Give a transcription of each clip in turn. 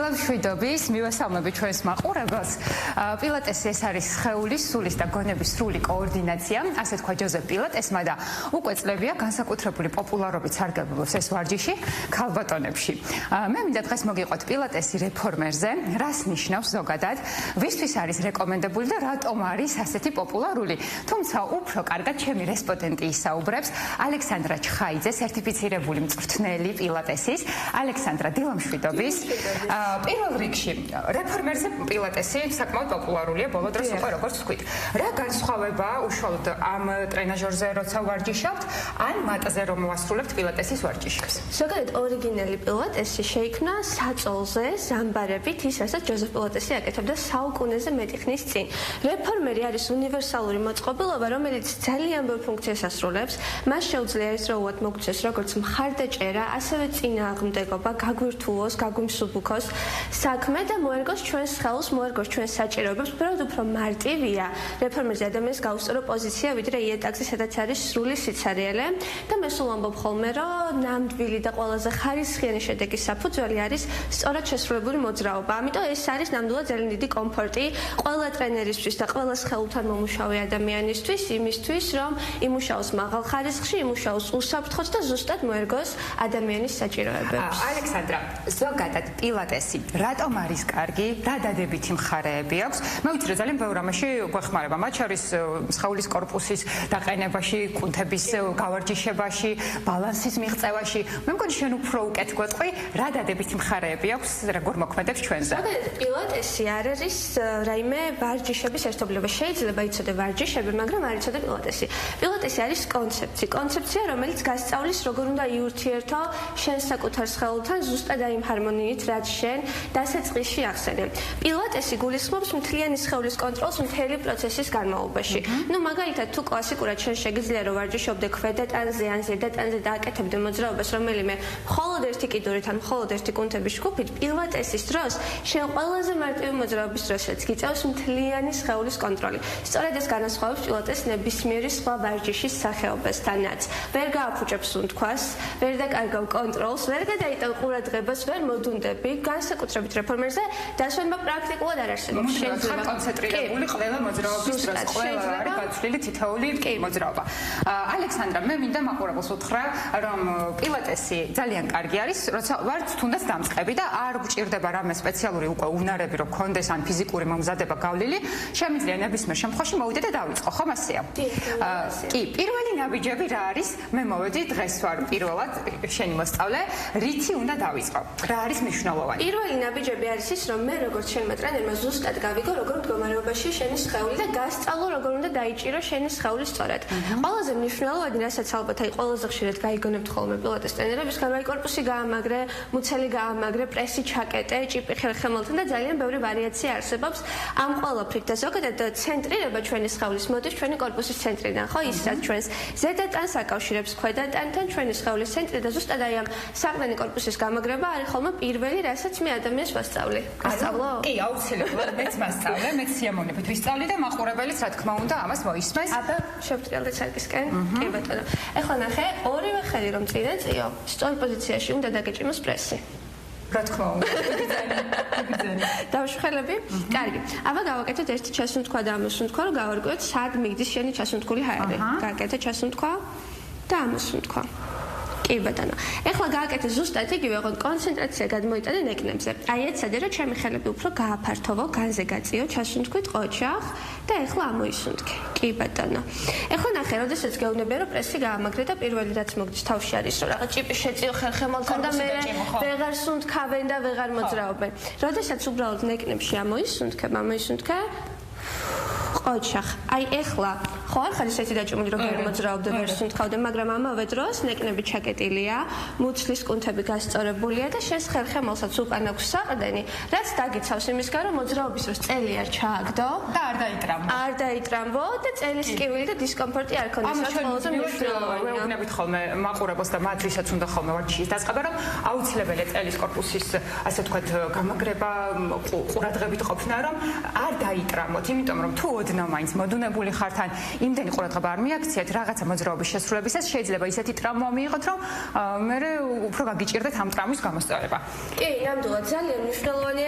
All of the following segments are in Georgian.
დილამშვიდობის, მივესალმებით ჩვენს მაყურებელს. პილატესი ეს არის სხეულის, სულის და გონების სრული კოორდინაცია, ასე თქვა ჯოზეფ პილატესმა და უკვე წლებია განსაკუთრებული პოპულარობით სარგებლობს ეს ვარჯიში ქალბატონებში. მე მინდა დღეს მოგიყვეთ პილატესი რეფორმერზე, რას ნიშნავს ზოგადად, ვისთვის არის რეკომენდებული და რატომ არის ასეთი პოპულარული. თუმცა უფრო კარგად ჩემი რესპონდენტი ისაუბრებს ალექსანდრა ჩხაიძე, სერტიფიცირებული მწვრთნელი პილატესის. ალექსანდრა, დილამშვიდობის. პირველ რიგში რეფორმერზე პილატესი საკმაოდ პოპულარულია ბოლო დროს უკვე როგორც ვთქვით. რა განსხვავებაა უშუალოდ ამ ტრენაჟორზე როცა ვარჯიშობთ, ან მატზე რომ ვასრულებთ პილატესის ვარჯიშებს? ზოგადად ორიგინალი პილატესი შეიქმნა საწოლზე ზამბარებით, ის რასაც ჯოზეფ პილატესი აკეთებდა საუკუნეზე მეტი ხნის წინ. რეფორმერი არის უნივერსალური მოწყობილობა, რომელიც ძალიან ბევრ ფუნქციას ასრულებს. მას შეუძლია ერთდროულად მოგვცეს როგორც მხარდაჭერა, ასევე წინააღმდეგობა, გაგვირთულოს, გაგვიმსუბუქოს საქმე და მოერგოს ჩვენს ხელს, მოერგოს ჩვენს საჭიროებებს, უბრალოდ უფრო მარტივია რეფორმერზე ადამიანს გაუსწორო პოზიცია, ვიდრე იატაკზე, სადაც არის სრული სიცარიელე და მე სულ ამბობ ხოლმე, რომ ნამდვილი და ყველაზე ხარისხიანი შედეგის საფუძველი არის სწორად შესრულებული მოძრაობა. ამიტომ ეს არის ნამდვილად ძალიან დიდი კომფორტი ყველა ტრენერისთვის და ყველა სხეულთან მომუშავე ადამიანისთვის, იმისთვის, რომ იმუშაოს მაღალ ხარისხში, იმუშაოს უსაფრთხოდ და ზუსტად მოერგოს ადამიანის საჭიროებებს. ალექსანდრა, ზოგადად პილატესი რატომ არის კარგი? რა დადებითი მხარეები აქვს? მე ვიცი, რომ ძალიან ბევრ ამაში გვეხმარება, მათ შორის სხეულის კორპუსის დაყენებაში, კუნთების გავარჯიშებაში, ბალანსის მიღწევაში. მე მგონი შენ უფრო უკეთ გვეტყვი, რა დადებითი მხარეები აქვს, როგორ მოქმედებს ჩვენზე? პილატესი არ არის რაიმე ვარჯიშების ერთობლივობა. შეიძლება იცოდე ვარჯიშები, მაგრამ არ იცოდე პილატესი. პილატესი არის კონცეფცია, რომელიც გასწავლის როგორ უნდა იურთიერთო შენ საკუთარ სხეულთან ზუსტად აი იმ ჰარმონიით, რაც შენ დასაწყისში ახსენე. პილატესი გულისხმობს მთლიანი სხეულის კონტროლს მთელი პროცესის განმავლობაში. ნუ მაგალითად თუ კლასიკურად შენ შეგიძლია რომ ვარჯიშობდე ქვედა ტანზე ან ზედა ტანზე და აკეთებდე მოძრაობას რომელიმე მხოლოდ ერთი კიდურით ან მხოლოდ ერთი კუნთების ჯგუფით, პილატესის დროს შენ ყველაზე მარტივი მოძრაობის დროს რაც გიწევს მთლიანი სხეულის კონტროლი. სწორედ ეს განასხვავებს პილატესს ნებისმიერი სხვა ვარჯიშის სახეობასთანაც. ვერ გააფუჭებს სუნთქვას, ვერ დაკარგავ კონტროლს, ვერ გადაიტან ყურადღებას, ვერ მოდუნდები, განსაკუთრებით რეფორმერზე დასვენება პრაქტიკულად არ არსებობს. შეიძლება კონცენტრირებული ყველა მოძრაობის დროს, ყველა არის გაცვლილი თითოეული მოძრაობა. ალექსანდრა, მე მინდა მაყურებელს უთხრა, რომ პილატესი ძალიან კარგი არის, როცა ვართ თუნდაც დამწყები და არ გვჭირდება რამე სპეციალური უკვე უნარები რომ გქონდეს ან ფიზიკური მომზადება გავლილი, შემიძლია ნებისმიერ შემთხვევაში მოვიდე და დავიწყო, ხომ ასეა? კი, პირველი ნაბიჯები რა არის? მე მოვედი დღეს ვარ პირველად შენი მოსწავლე, რითი უნდა დავიწყო? რა არის მნიშვნელოვანი? პირველი ნაბიჯები არის ის, რომ მე როგორც შენმა ტრენერმა ზუსტად გავიგო, როგორ მდგომარეობაში შენი სხეული და გასწავლო, როგორ უნდა დაიჭირო შენი სხეული სწორად. ყველაზე მნიშვნელოვანი, რასაც ალბათ აი ყველაზე ხშირად გაიგონებთ ხოლმე პილატეს ტრენერებისგან, აი კორპუსი გაამაგრე, მუცელი გაამაგრე, პრესი ჩაკეტე, ჭიპი ხერხემალთან და ძალიან ბევრი ვარიაცია არსებობს ამ ყველაფრით და ზოგადად ცენტრირება ჩვენი სხეულის მოდის ჩვენი კორპუსის ცენტრიდან, ხო? ის რაც ჩვენს ზედა ტანს აკავშირებს ქვედა ტანთან ჩვენი სხეულის ცენტრი და ზუსტად აი ამ საყრდენი კორპუსის გამაგრება არის ხოლმე პირველი, რასაც მე ადამიანს ვასწავლე. გასწავლო? კი, აუცილებლად მეც მასწავლე, მეც სიამოვნებით ვისწავლი და მაყურებელიც რა თქმა უნდა ამას მოისმენს. აბა, შევტრიალდეთ სარკისკენ. კი ბატონო. ეხლა ნახე, ორივე ხელი რომ წიო, სწორ პოზიციაში უნდა დაგეჭიმოს პრესი. რა თქმა უნდა. დავშხელები? კარგი. აბა გავაკეთოთ ერთი ჩასუნთქვა და ამოსუნთქვა, რომ გავარკვიოთ სად მიგდის შენი ჩასუნთქული ჰაერი. გააკეთე ჩასუნთქვა და ამოსუნთქვა. კი ბატონო. ეხლა გააკეთე ზუსტად იგივე, ოღონდ კონცენტრაცია გადმოიტანე ნეკნებზე. აი ეცადე რომ ჩემი ხელები უფრო გააფართოვო, განზე გაწიო, ჩასუნთქვით ყოჩახ და ეხლა ამოისუნთქე. კი ბატონო. ეხლა ნახე, როდესაც გეუბნებიან რომ პრესი გაამაგრე და პირველი რაც მოგდის თავში არის, რომ რაღაც ჭიპი შეწიო ხერხემალთან და მე ვეღარ სუნთქავენ და ვეღარ მოძრაობენ. როდესაც უბრალოდ ნეკნებში ამოისუნთქე, ყოჩახ. აი ეხლა ხო არ ხარ ისეთი დაჭუმული რომ ვერ მოძრაობდე, ვერ სუნთქავდე, მაგრამ ამავე დროს ნეკნები ჩაკეტილია, მუცლის კუნთები გასწორებულია და შენს ხერხემალსაც უკან აქვს საყრდენი, რაც დაგიცავს იმისგან რომ მოძრაობის დროს წელი არ ჩააგდო და არ დაიტრამვო და წელის კივილი და დისკომფორტი არ ქონდეს, რაც ყველაზე მნიშვნელოვანია. ვეუბნებით ხოლმე მაყურებელს და მათ ვისაც უნდა ხოლმე ვარჯიშის დაწყება, რომ აუცილებელია წელის კორპუსის ასე ვთქვათ გამაგრება, ყურადღებით ყოფნა, რომ არ დაიტრამოთ, იმიტომ რომ თუ ოდნავ მაინც მოდუნებული ხართ ან იმდენი ყურადღება არ მიაქციეთ რაღაცა მოძრაობის შესრულებისას, შეიძლება ისეთი ტრამვა მიიღოთ, რომ მე უფრო გაგიჭირდეთ ამ ტრამვის გამოსწორება. კი, ნამდვილად ძალიან მნიშვნელოვანი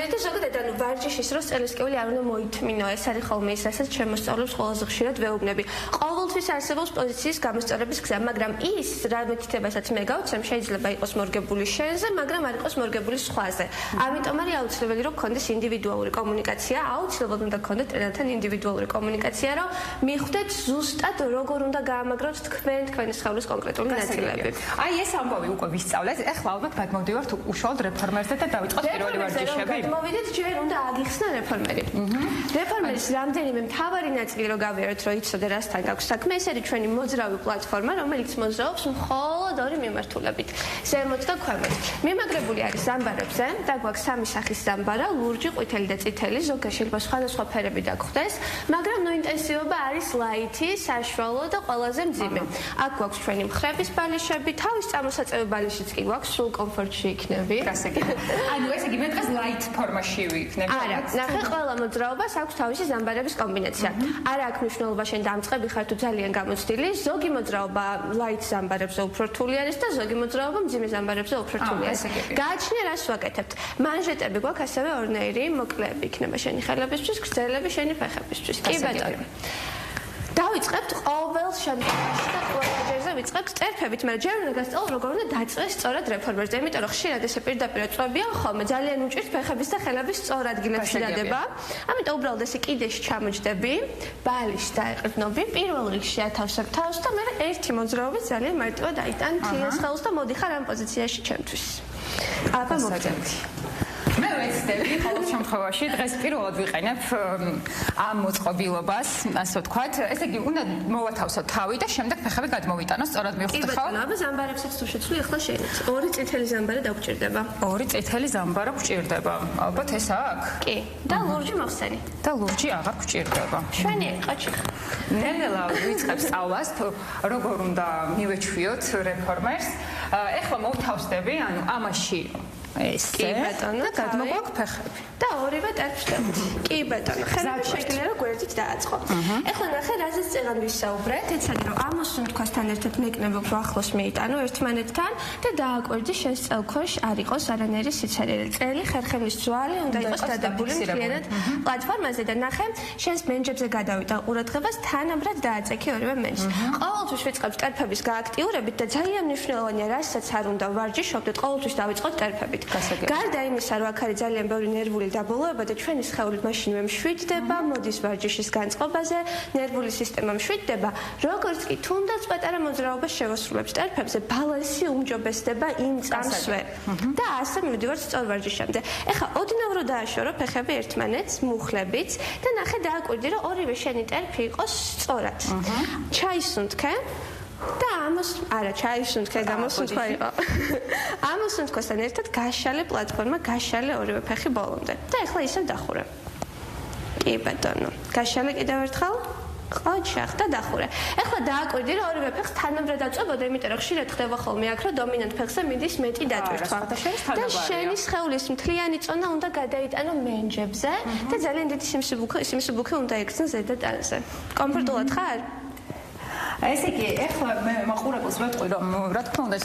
ვარჯიშის დროს წელისკეული არ უნდა მოითმინო. ეს არის ხოლმე ის, რასაც შემოსწავლებს ყველაზე ხშირად ვეუბნები. ყოველთვის არსებობს პოზიციის გამოსწორების გზა, მაგრამ ის რა მითითებასაც მე გავცემ, შეიძლება იყოს მორგებული შენზე, მაგრამ არ იყოს მორგებული სხვაზე. ამიტომ არის აუცილებელი რომ გქონდეს ინდივიდუალური კომუნიკაცია, აუცილებლად უნდა გქონდეთ ტრენერთან ინდივიდუალური კომუნიკაცია, რომ მიხვდეთ ზუსტად როგორ უნდა გაამაგროთ თქვენი სხეულის კონკრეტული ნაწილები. აი ეს ამბავი უკვე ვისწავლეთ. ეხლა ალბათ გადმოვდივართ უშუალოდ რეფორმერზე და დავიწყოთ პირველი ვარჯიშები. გადმოვიდეთ, ჯერ უნდა აგიხსნა რეფორმერი. რეფორმერის რამდენიმე მთავარი ნაწილი რო გავიაროთ, რომ იცოდე რასთან გაქვს საქმე, ეს არის ჩვენი მოძრავი პლატფორმა, რომელიც მოძრაობს მხოლოდ ორი მიმართულებით. ზემოთ და ქვემოთ. მიმაგრებული არის ზამბარებზე და გვაქვს სამი სახის ზამბარა, ლურჯი, ყვითელი და წითელი, ზოგადად შეიძლება სხვადასხვა ფერები დაგხვდეს, მაგრამ ინტენსივობა არის ლაითი, საშუალო და ყველაზე მძიმე. აქ გვაქვს ჩვენი მხრების ბალიშები, თავის წამოსაწევი ბალიშიც კი გვაქვს, სულ კომფორტში იქნები. ანუ ესე იგი მე დღეს ლაით ფორმაში ვიქნები. არა, ნახე, ყველა მოძრაობას აქვს თავისი ზამბარების კომბინაცია. არა აქვს მნიშვნელობა შენ დამწყები ხარ თუ ძალიან გამოცდილი, ზოგი მოძრაობა ლაით ზამბარებზე უფრო რთული არის და ზოგი მოძრაობა მძიმე ზამბარებზე უფრო რთული არის. გააჩნია რას ვაკეთებთ? მანჟეტები გვაქვს ასევე ორნაირი, მოკლეები იქნება შენი ხელებისთვის, გრძელები შენი ფეხებისთვის. კი ბატონო. დავიწყებთ ყოველ შემთხვევაში და ყველა ჯერზე ვიწყებთ წერფებით, მაგრამ ჯერ უნდა გასწავლო როგორ უნდა დაწვეს სწორად რეფორმერზე, იმიტომ რომ ხშირად ესე პირდაპირ წვებიან ხოლმე, ძალიან უჭირთ ფეხების და ხელების სწორ ადგილებში დადება. ამიტომ უბრალოდ ესე კიდეში ჩამოჯდები, ბალიშს დაეყრდნობი, პირველ რიგში ათავსებ თავს და მერე ერთი მოძრაობით ძალიან მარტივად აიტან თლიანს ხელს და მოდიხარ ამ პოზიციაში ჩემთვის. აბა მოგწევთ. მე ვეცდები ყოველ შემთხვევაში დღეს პირველად ვიყენებ ამ მოწყობილობას, ასე ვთქვათ. ესე იგი, უნდა მოვათავსოთ თავი და შემდეგ ფეხები გადმოვიტანო, სწორად მივხვდი ხო? კი, აბა ზამბარებსაც თუ შეცვლი, ახლა შენით. ორი წითელი ზამბარა დაგჭირდება. ორი წითელი ზამბარა გვჭირდება. ალბათ ეს აქვს? კი, და ლურჯი მოხსენი. და ლურჯი აღარ გვჭირდება. შვენი ყაჩი. ნელ-ნელა ვიწყებ სწავლას, როგორ უნდა მივეჩვიოთ რეფორმერს. ეხლა მოვთავსდები, ანუ ამაში ესე და გადმოგვაქვს ფეხები და ორივე ტერფშდებთ. კი ბატონო, ხელები შეგვიძლია რომ გვერდით დააწყო. ეხლა ნახე, რაზეც წეგან ვისაუბრეთ, ეცადი რომ ამოსუნთქვასთან ერთად მეკნებო ახლოს მიიტანო ერთმანეთთან და დააკვირდი შენს წელქვეშ არ იყოს არანაირი სიცერილი. წელი ხერხემლის ძვალი უნდა იყოს დადებული მთლიანად პლატფორმაზე და ნახე, შენს მენჯებზე გადავიდა ყურადღებას, თანაბრად დააწექი ორივე მენჯს. ყოველთვის ვიწყებთ ტერფების გააქტიურებით და ძალიან მნიშვნელოვანია, რასაც არ უნდა ვარჯიშობდეთ, ყოველთვის დავიწყოთ ტერფებით. გარდა იმისა, რომ აქ არის ძალიან ბევრი ნერვული დაბოლოება და ჩვენი სხეული მაშინვე მშვიდდება, მოდის ვარჯიშის განწყობაზე, ნერვული სისტემა მშვიდდება, როგორც კი თუნდაც პატარა მოძრაობას შევასრულებს ტერფებზე, ბალანსი უმჯობესდება იმ წამსვე და ასე მივდივართ სწორ ვარჯიშამდე. ეხლა ოდნავ რო დააშორო ფეხები ერთმანეთს, მუხლებით და ნახე დააკვირდი, რომ ორივე შენი ტერფი იყოს სწორად. ჩაისუნთქე და არა ჩაისუნთქე, გამოსუნთქვა იყო. ამოსუნთქვასთან ერთად გაშალე პლატფორმა, გაშალე ორივე ფეხი ბოლომდე და ეხლა ისევ დახურე. კი ბატონო, გაშალე კიდევ ერთხელ. ყოჩახ და დახურე. ეხლა დააკვირდი, რომ ორივე ფეხს თანაბრად აწვებოდა, იმიტომ რომ ხშირად ხდება ხოლმე აქ, რომ დომინანტ ფეხზე მიდის მეტი დატვირთვა. და შენი სხეულის მთლიანი წონა უნდა გადაიტანო მენჯებზე და ძალიან დიდი სიმსუბუქე უნდა იქცნო ზედა ტანზე. კომფორტულად ხარ? ესე იგი, ეხლა მე მაყურებელს ვეთქვი, რომ რა თქმა უნდა,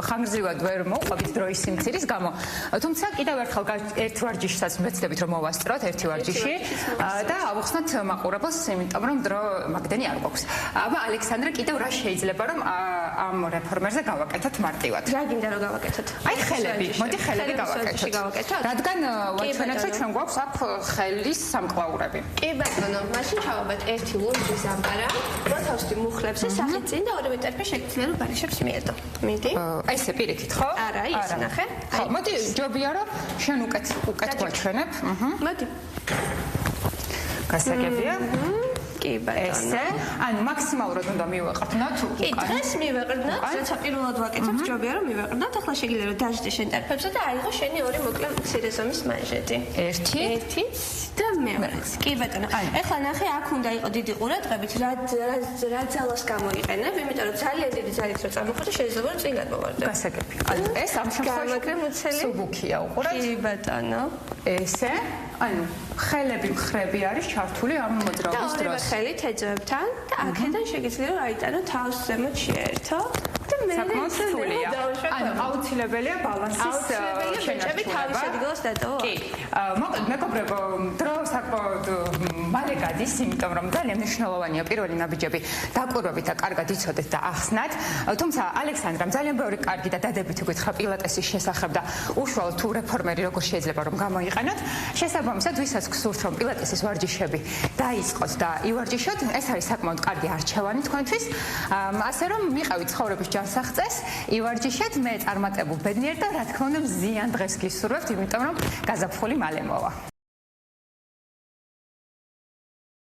ხანგრძლივად ვერ მოვყვებით დროის სიმცირის გამო. თუმცა კიდევ ერთხელ ერთ ვარჯიშსაც ვეცდებით, რომ მოვასწროთ ერთი ვარჯიში და ავუხსნათ მაყურებელს, იმიტომ რომ დრო მაგდენი არ გვაქვს. აბა ალექსანდრე, კიდევ რა შეიძლება რომ ამ რეფორმერზე გავაკეთოთ მარტივად? რა გინდა რომ გავაკეთოთ? აი ხელები, მოდი ხელები გავაკეთოთ. რადგან ვაჩვენებთ, რომ ჩვენ გვაქვს აქ ხელის სამკლაურები. კი ბატონო, მაშინ ჩავაბათ ერთი ლურჯი ზამბარა, მოთავსდი მუხლებზე სახით წინ და ორივე ტერფი შეგვიძლია რომ ბალიშებს მიედო. მიდი. აი ესე პირიქით, ხო? არა, ის ნახე. ხო, მოდი ჯობია რომ შენ უკეთ გვაჩვენებ. მოდი. გასაგებია? კი ბატონო. ესე, ანუ მაქსიმალურად უნდა მივეყრდნოთ უკან. კი, დღეს მივეყრდნოთ, როცა პირველად ვაკეთებ, ჯობია რომ მივეყრდნოთ. ახლა შეგიძლია რომ დაждე შენ ტერფებზე და აიღო შენი ორი მოკლე მცირე ზომის მანჟეტი. ერთი და მეორეც. კი ბატონო. ეხლა ნახე, აქ უნდა იყო დიდი ყურადღებით, რა ძალას გამოიყენებ, იმიტომ რომ ძალიან დიდი ძალით რო წამოხვიდე, შეიძლება რომ წინ გადმოვარდე. გასაგებია. ანუ ეს ამ შემთხვევაში სუბუქია უყურეთ. კი ბატონო. ესე, ანუ ხელები მხრები არის ჩართული ამ მოძრაობის დროს. ხელით ეძებთან და აქედან შეგიძლია რომ აიტანო თავს ზემოთ შეერთო და საკმაოდ რთულია. ანუ აუცილებელია ბალანსის ბიჭები თავის ადგილას დატოვა. კი. მოკლედ მეგობრებო, დრო საკმაოდ მალე გადის, იმიტომ რომ ძალიან მნიშვნელოვანია პირველი ნაბიჯები დაკვირვებით და კარგად იცოდეთ და ახსნათ. თუმცა ალექსანდრამ ძალიან ბევრი კარგი და დადებითი გითხრა პილატესის შესახებ და უშუალოდ თუ რეფორმერი როგორ შეიძლება რომ გამოიყენოთ. შესაბამისად, ვისაც გსურთ რომ პილატესის ვარჯიშები დაიწყოთ და ივარჯიშოთ, ეს არის საკმაოდ კარგი არჩევანი თქვენთვის. ასე რომ მიყავით ცხოვრების ჯანსაღწეს, ივარჯიშეთ, მე წარმატებულ ბედნიერ და რა თქმა უნდა მზიან დღეს გისურვებთ, იმიტომ რომ გაზაფხული მალე მოვა.